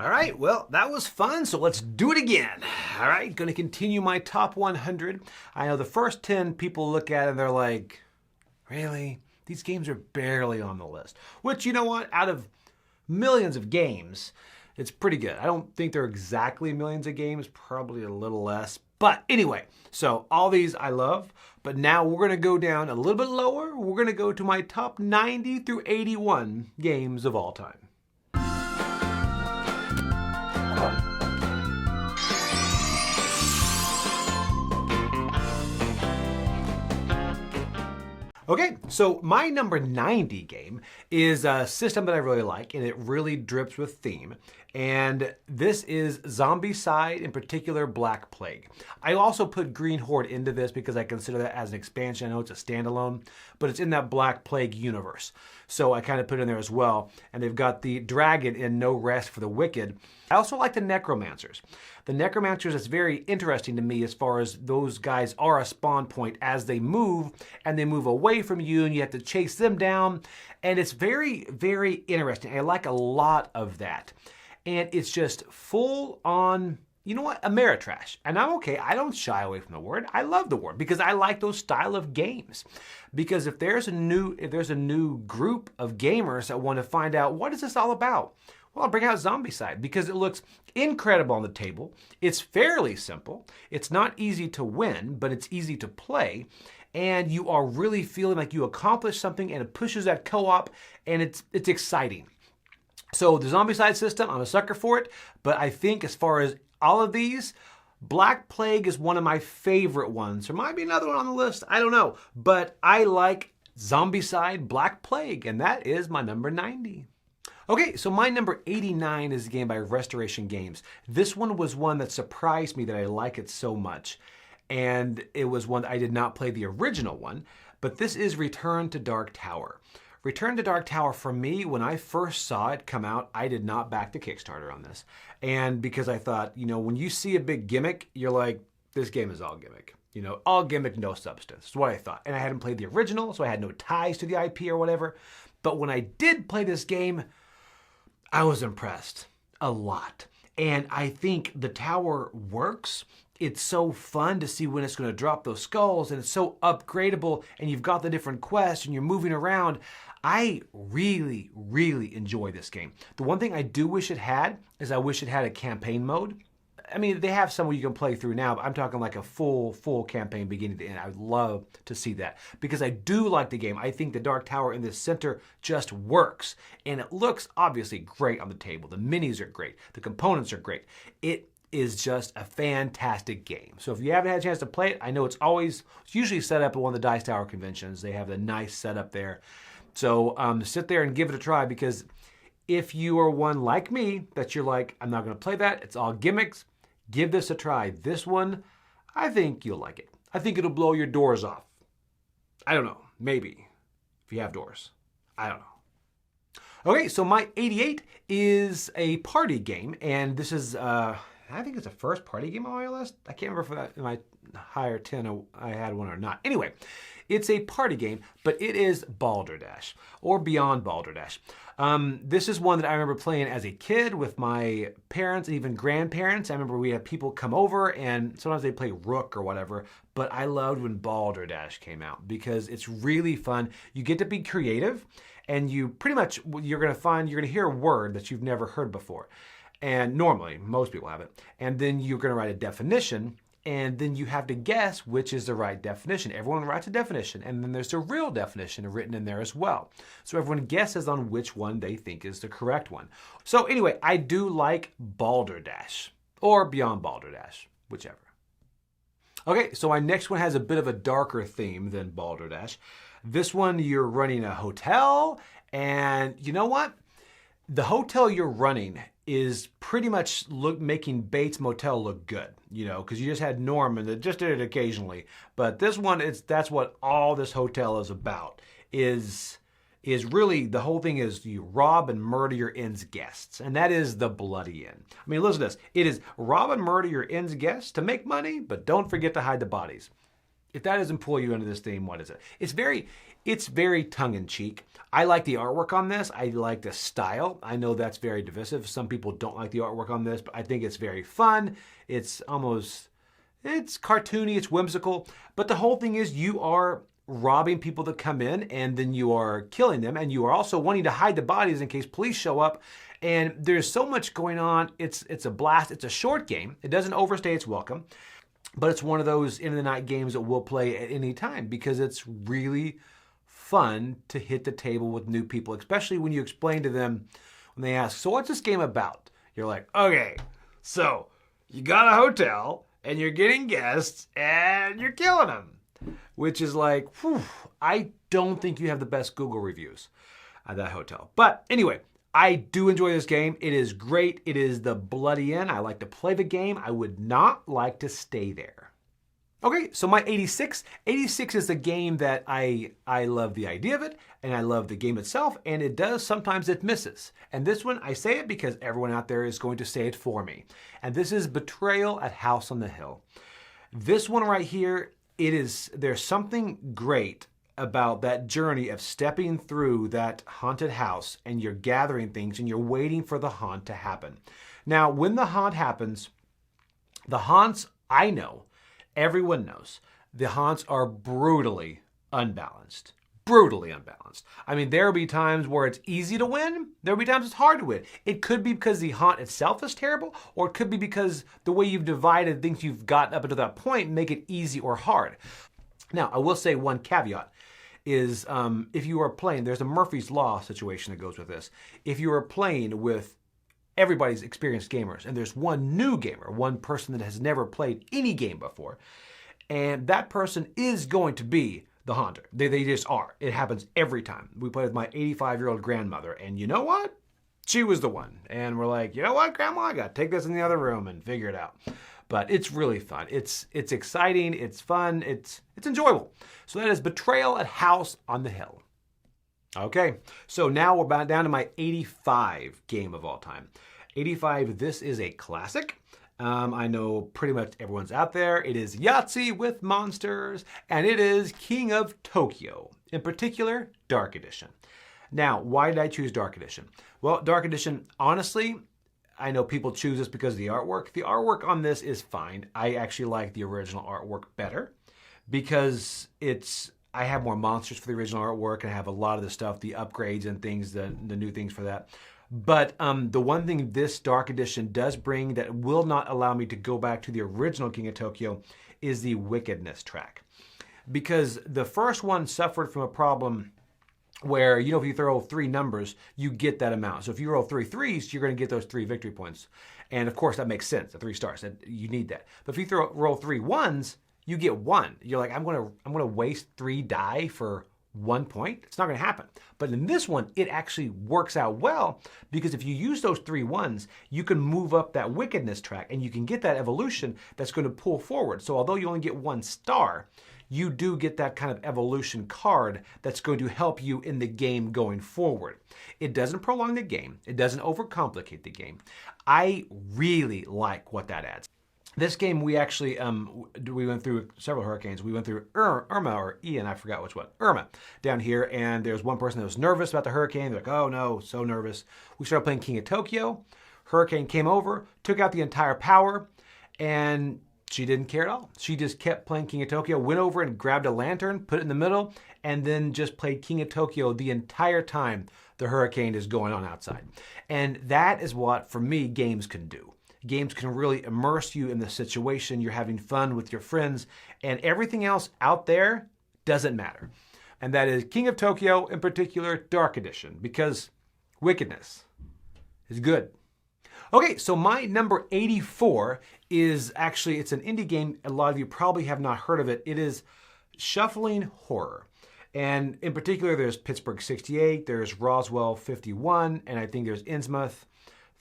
All right, well, that was fun, so let's do it again. All right, going to continue my top 100. I know the first 10 people look at it and they're like, really? These games are barely on the list. Which, you know what? Out of millions of games, it's pretty good. I don't think they're exactly millions of games, probably a little less. But anyway, so all these I love, but now we're going to go down a little bit lower. We're going to go to my top 90 through 81 games of all time. Okay, so my number 90 game is a system that I really like, and it really drips with theme. And this is Zombicide, in particular Black Plague. I also put Green Horde into this because I consider that as an expansion. I know it's a standalone, but it's in that Black Plague universe. So I kind of put it in there as well. And they've got the dragon in No Rest for the Wicked. I also like the Necromancers. The Necromancers is very interesting to me as far as those guys are a spawn point as they move, and they move away from you, and you have to chase them down. And it's very, very interesting. I like a lot of that. And it's just full on, you know what, Ameritrash. And I'm okay. I don't shy away from the word. I love the word because I like those style of games. Because if there's a new group of gamers that want to find out what is this all about, well, I'll bring out Zombicide because it looks incredible on the table. It's fairly simple. It's not easy to win, but it's easy to play. And you are really feeling like you accomplished something, and it pushes that co-op, and it's exciting. So the Zombicide system, I'm a sucker for it, but I think as far as all of these, Black Plague is one of my favorite ones. There might be another one on the list, I don't know. But I like Zombicide Black Plague, and that is my number 90. Okay, so my number 89 is a game by Restoration Games. This one was one that surprised me that I like it so much. And it was one I did not play the original one, but this is Return to Dark Tower. Return to Dark Tower, for me, when I first saw it come out, I did not back the Kickstarter on this. And because I thought, you know, when you see a big gimmick, you're like, this game is all gimmick. You know, all gimmick, no substance. That's what I thought. And I hadn't played the original, so I had no ties to the IP or whatever. But when I did play this game, I was impressed a lot. And I think the tower works. It's so fun to see when it's going to drop those skulls, and it's so upgradable, and you've got the different quests, and you're moving around. I really, really enjoy this game. The one thing I do wish it had is I wish it had a campaign mode. I mean, they have some where you can play through now, but I'm talking like a full campaign beginning to end. I would love to see that because I do like the game. I think the Dark Tower in the center just works, and it looks obviously great on the table. The minis are great. The components are great. It is just a fantastic game. So if you haven't had a chance to play it, I know it's usually set up at one of the Dice Tower conventions. They have the nice setup there. So sit there and give it a try, because if you are one like me that you're like, I'm not going to play that, it's all gimmicks, give this a try. This one, I think you'll like it. I think it'll blow your doors off. I don't know, maybe, if you have doors. I don't know. Okay, so my 88 is a party game, and this is, I think it's the first party game on my list. I can't remember if that in my higher 10 I had one or not. Anyway, it's a party game, but it is Balderdash, or Beyond Balderdash. This is one that I remember playing as a kid with my parents and even grandparents. I remember we had people come over, and sometimes they play Rook or whatever, but I loved when Balderdash came out because it's really fun. You get to be creative, and you pretty much, you're going to hear a word that you've never heard before. And normally, most people have it. And then you're going to write a definition, and then you have to guess which is the right definition. Everyone writes a definition, and then there's a real definition written in there as well. So everyone guesses on which one they think is the correct one. So anyway, I do like Balderdash, or Beyond Balderdash, whichever. Okay, so my next one has a bit of a darker theme than Balderdash. This one, you're running a hotel, and you know what? The hotel you're running is pretty much making Bates Motel look good, you know, because you just had Norman that just did it occasionally. But this one, that's what all this hotel is about, is really, the whole thing is you rob and murder your inn's guests. And that is the Bloody Inn. I mean, listen to this. It is rob and murder your inn's guests to make money, but don't forget to hide the bodies. If that doesn't pull you into this theme, what is it? It's very tongue-in-cheek. I like the artwork on this. I like the style. I know that's very divisive. Some people don't like the artwork on this, but I think it's very fun. It's cartoony, it's whimsical. But the whole thing is you are robbing people that come in, and then you are killing them, and you are also wanting to hide the bodies in case police show up. And there's so much going on. It's a blast. It's a short game. It doesn't overstay its welcome, but it's one of those end-of-the-night games that we'll play at any time because it's really fun to hit the table with new people, especially when you explain to them, when they ask, so what's this game about? You're like, okay, so you got a hotel, and you're getting guests, and you're killing them. Which is like, whew, I don't think you have the best Google reviews at that hotel. But anyway, I do enjoy this game. It is great. It is the bloody end. I like to play the game. I would not like to stay there. Okay, so my 86. 86 is a game that I love the idea of it, and I love the game itself, and it does sometimes it misses. And this one, I say it because everyone out there is going to say it for me. And this is Betrayal at House on the Hill. This one right here, there's something great about that journey of stepping through that haunted house, and you're gathering things and you're waiting for the haunt to happen. Now, when the haunt happens, the haunts, I know, everyone knows, the haunts are brutally unbalanced. Brutally unbalanced. I mean, there'll be times where it's easy to win. There'll be times it's hard to win. It could be because the haunt itself is terrible, or it could be because the way you've divided things you've gotten up until that point make it easy or hard. Now, I will say one caveat is if you are playing, there's a Murphy's Law situation that goes with this. If you are playing with everybody's experienced gamers, and there's one new gamer, one person that has never played any game before, and that person is going to be the haunter. They just are. It happens every time. We played with my 85-year-old grandmother, and you know what? She was the one. And we're like, you know what, Grandma? I got to take this in the other room and figure it out. But it's really fun. It's exciting. It's fun. It's enjoyable. So that is Betrayal at House on the Hill. Okay, so now we're about down to my 85 game of all time. 85, this is a classic. I know pretty much everyone's out there. It is Yahtzee with monsters, and it is King of Tokyo, in particular, Dark Edition. Now, why did I choose Dark Edition? Well, Dark Edition, honestly, I know people choose this because of the artwork. The artwork on this is fine. I actually like the original artwork better because I have more monsters for the original artwork, and I have a lot of the stuff, the upgrades and things, the new things for that. But the one thing this Dark Edition does bring that will not allow me to go back to the original King of Tokyo is the wickedness track. Because the first one suffered from a problem where, you know, if you throw 3 numbers, you get that amount. So if you roll 3 threes, you're going to get those 3 victory points. And of course, that makes sense, the 3 stars. You need that. But if you roll 3 ones, you get 1. You're like, I'm going to waste 3 die for 1 point. It's not going to happen. But in this one, it actually works out well because if you use those 3 ones, you can move up that wickedness track and you can get that evolution that's going to pull forward. So although you only get 1 star, you do get that kind of evolution card that's going to help you in the game going forward. It doesn't prolong the game. It doesn't overcomplicate the game. I really like what that adds. This game, we actually, we went through several hurricanes. We went through Irma or Ian, I forgot which one, Irma, down here. And there's one person that was nervous about the hurricane. They're like, oh no, so nervous. We started playing King of Tokyo. Hurricane came over, took out the entire power, and she didn't care at all. She just kept playing King of Tokyo, went over and grabbed a lantern, put it in the middle, and then just played King of Tokyo the entire time the hurricane is going on outside. And that is what, for me, games can do. Games can really immerse you in the situation. You're having fun with your friends, and everything else out there doesn't matter. And that is King of Tokyo, in particular, Dark Edition, because wickedness is good. Okay, so my number 84 is actually, it's an indie game. A lot of you probably have not heard of it. It is Shuffling Horror. And in particular, there's Pittsburgh 68, there's Roswell 51, and I think there's Innsmouth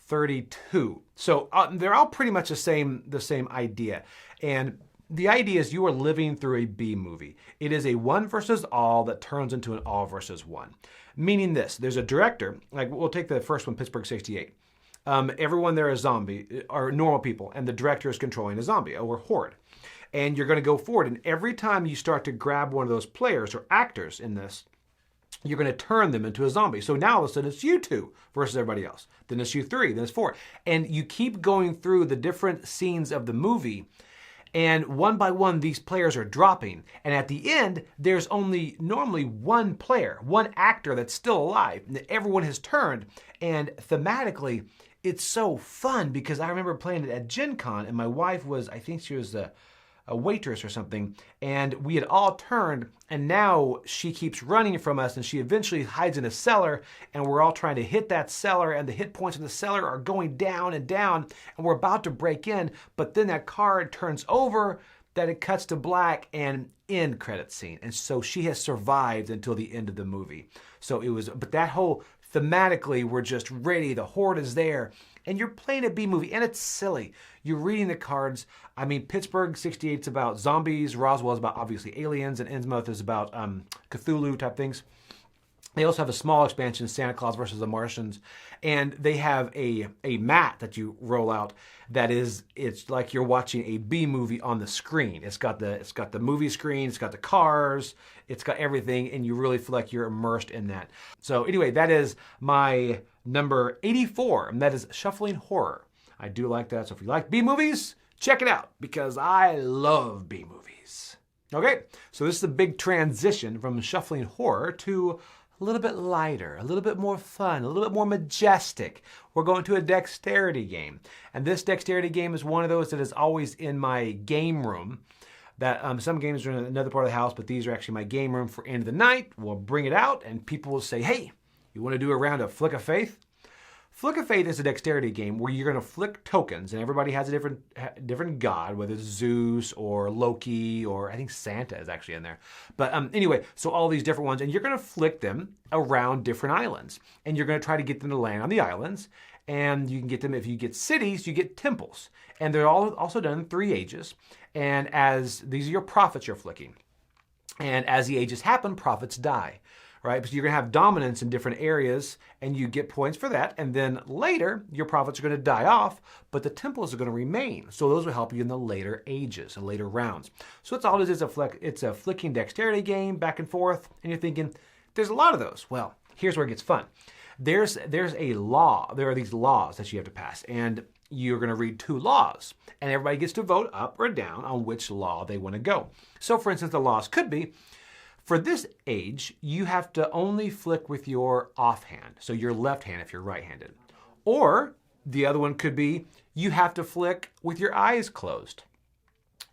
32. So they're all pretty much the same idea. And the idea is you are living through a B movie. It is a 1 versus all that turns into an all versus 1. Meaning this, there's a director, like we'll take the first one, Pittsburgh 68. Everyone there is zombie, are normal people, and the director is controlling a zombie or horde. and you're going to go forward. And every time you start to grab one of those players or actors in this, you're going to turn them into a zombie. So now all of a sudden it's you two versus everybody else. Then it's you three, then it's four. And you keep going through the different scenes of the movie, and one by one these players are dropping. And at the end, there's only normally one player, one actor that's still alive. And everyone has turned. And thematically, it's so fun because I remember playing it at Gen Con, and my wife was, I think she was a waitress or something, and we had all turned, and now she keeps running from us, and she eventually hides in a cellar, and we're all trying to hit that cellar, and the hit points in the cellar are going down and down, and we're about to break in, but then that card turns over, that it cuts to black, and end credit scene. And so she has survived until the end of the movie. So it was, but that whole thematically, we're just ready, the horde is there, and you're playing a B movie, and it's silly. You're reading the cards. I mean, Pittsburgh 68 is about zombies, Roswell is about obviously aliens, and Innsmouth is about Cthulhu type things. They also have a small expansion, Santa Claus versus the Martians, and they have a mat that you roll out that is, it's like you're watching a B movie on the screen. It's got the movie screen, it's got the cars, it's got everything, and you really feel like you're immersed in that. So anyway, that is my number 84, and that is Shuffling Horror. I do like that, so if you like B movies, check it out, because I love B movies. Okay, so this is a big transition from Shuffling Horror to a little bit lighter, a little bit more fun, a little bit more majestic. We're going to a dexterity game. And this dexterity game is one of those that is always in my game room. That some games are in another part of the house, but these are actually my game room for end of the night. We'll bring it out and people will say, hey, you want to do a round of Flick of Faith? Flick of Faith is a dexterity game where you're going to flick tokens, and everybody has a different god, whether it's Zeus or Loki, or I think Santa is actually in there. But anyway, so all these different ones, and you're going to flick them around different islands, and you're going to try to get them to land on the islands, and you can get them, if you get cities, you get temples. And they're all also done in 3 ages, and as these are your prophets you're flicking. And as the ages happen, prophets die. Right? But you're going to have dominance in different areas, and you get points for that. And then later, your prophets are going to die off, but the temples are going to remain. So those will help you in the later ages and later rounds. So it's all it is. It's a flicking dexterity game back and forth. And you're thinking, there's a lot of those. Well, here's where it gets fun. There's a law. There are these laws that you have to pass. And you're going to read 2 laws. And everybody gets to vote up or down on which law they want to go. So for instance, the laws could be, for this age, you have to only flick with your offhand, so your left hand if you're right-handed. Or the other one could be, you have to flick with your eyes closed.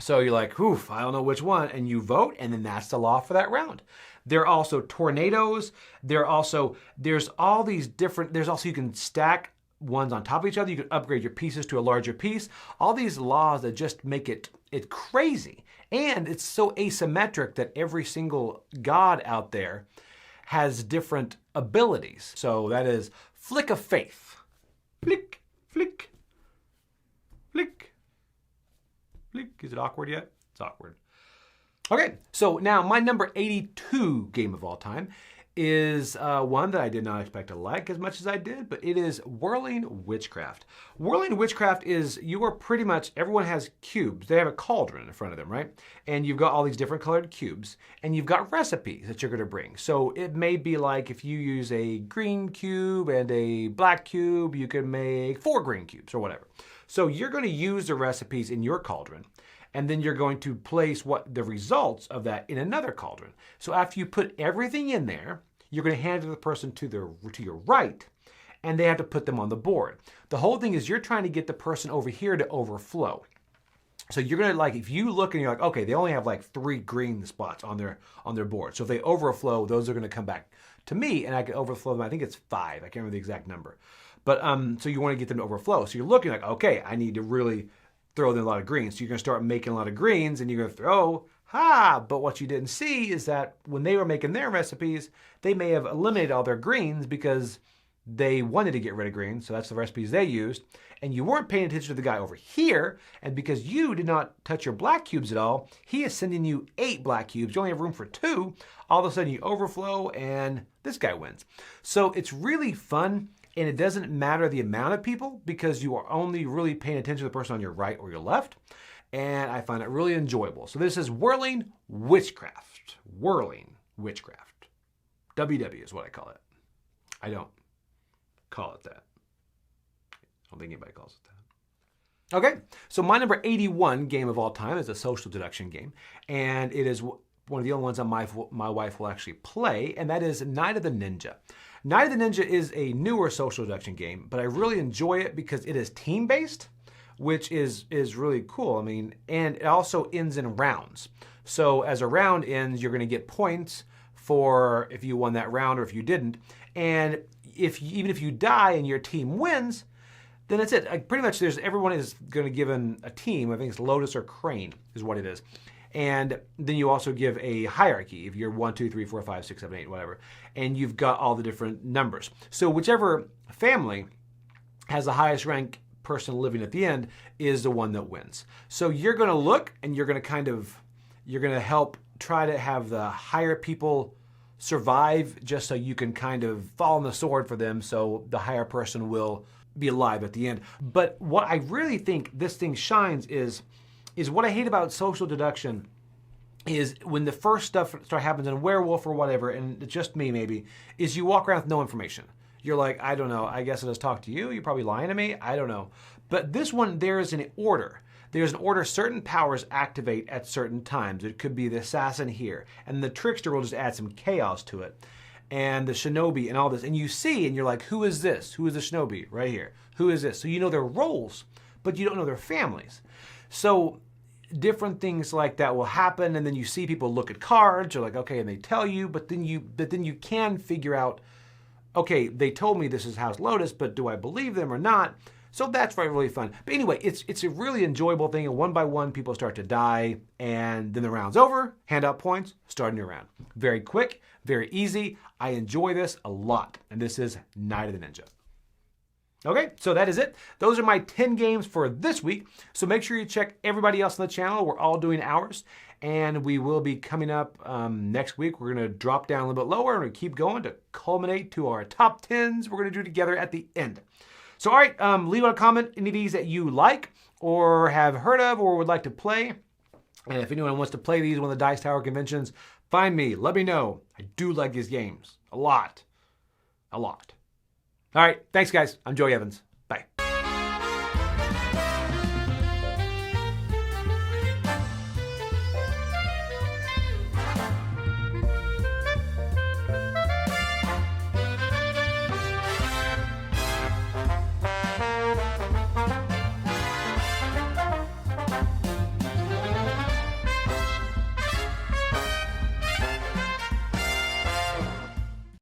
So you're like, oof, I don't know which one, and you vote, and then that's the law for that round. There are also tornadoes. There's all these different, there's also, you can stack ones on top of each other. You can upgrade your pieces to a larger piece. All these laws that just make it crazy. And it's so asymmetric that every single god out there has different abilities. So that is Flick of Faith. Flick, flick, flick, flick. Is it awkward yet? It's awkward. Okay, so now my number 82 game of all time is one that I did not expect to like as much as I did, but it is Whirling Witchcraft. Whirling Witchcraft is, you are pretty much, everyone has cubes. They have a cauldron in front of them, right? And you've got all these different colored cubes, and you've got recipes that you're gonna bring. So it may be like if you use a green cube and a black cube, you can make 4 green cubes or whatever. So you're gonna use the recipes in your cauldron, and then you're going to place the results of that in another cauldron. So after you put everything in there, you're going to hand it to the person to your right, and they have to put them on the board. The whole thing is you're trying to get the person over here to overflow. So you're going to, like, if you look and you're like, okay, they only have like 3 green spots on their board. So if they overflow, those are going to come back to me, and I can overflow them. I think it's 5. I can't remember the exact number. But so you want to get them to overflow. So you're looking like, okay, I need to really throw in a lot of greens. So you're going to start making a lot of greens, and you're going to throw, but what you didn't see is that when they were making their recipes, they may have eliminated all their greens because they wanted to get rid of greens. So that's the recipes they used. And you weren't paying attention to the guy over here. And because you did not touch your black cubes at all, he is sending you 8 black cubes. You only have room for 2. All of a sudden you overflow, and this guy wins. So it's really fun. And it doesn't matter the amount of people because you are only really paying attention to the person on your right or your left. and I find it really enjoyable. So this is Whirling Witchcraft. Whirling Witchcraft. WW is what I call it. I don't call it that. I don't think anybody calls it that. Okay, so my number 81 game of all time is a social deduction game, and it is one of the only ones that my wife will actually play, and that is Night of the Ninja. Night of the Ninja is a newer social deduction game, but I really enjoy it because it is team-based, which is really cool. I mean, and it also ends in rounds. So as a round ends, you're going to get points for if you won that round or if you didn't. And even if you die and your team wins, then that's it. Like, pretty much everyone is going to give a team. I think it's Lotus or Crane is what it is. And then you also give a hierarchy if you're 1, 2, 3, 4, 5, 6, 7, 8, whatever. And you've got all the different numbers. So whichever family has the highest rank person living at the end is the one that wins. So you're going to look and you're going to help try to have the higher people survive just so you can kind of fall on the sword for them so the higher person will be alive at the end. But what I really think this thing shines is what I hate about social deduction is when the first stuff happens in Werewolf or whatever, and it's just me maybe, is you walk around with no information. You're like, I don't know, I guess I'll just talk to you. You're probably lying to me. I don't know. But this one, there is an order. There's an order certain powers activate at certain times. It could be the assassin here, and the trickster will just add some chaos to it, and the shinobi and all this. And you see, and you're like, who is this? Who is the shinobi right here? Who is this? So you know their roles, but you don't know their families. So different things like that will happen, and then you see people look at cards. You're like, okay, and they tell you, but then you can figure out, okay, they told me this is House Lotus, but do I believe them or not? So that's really fun. But anyway, it's a really enjoyable thing. And one by one, people start to die, and then the round's over. Hand out points, start a new round. Very quick, very easy. I enjoy this a lot, and this is Night of the Ninja. Okay, so that is it. Those are my 10 games for this week. So make sure you check everybody else on the channel. We're all doing ours. And we will be coming up next week. We're going to drop down a little bit lower and keep going to culminate to our top 10s we're going to do together at the end. So, all right, leave a comment any of these that you like or have heard of or would like to play. And if anyone wants to play these one of the Dice Tower conventions, find me. Let me know. I do like these games. A lot. A lot. All right, thanks, guys. I'm Joey Evans.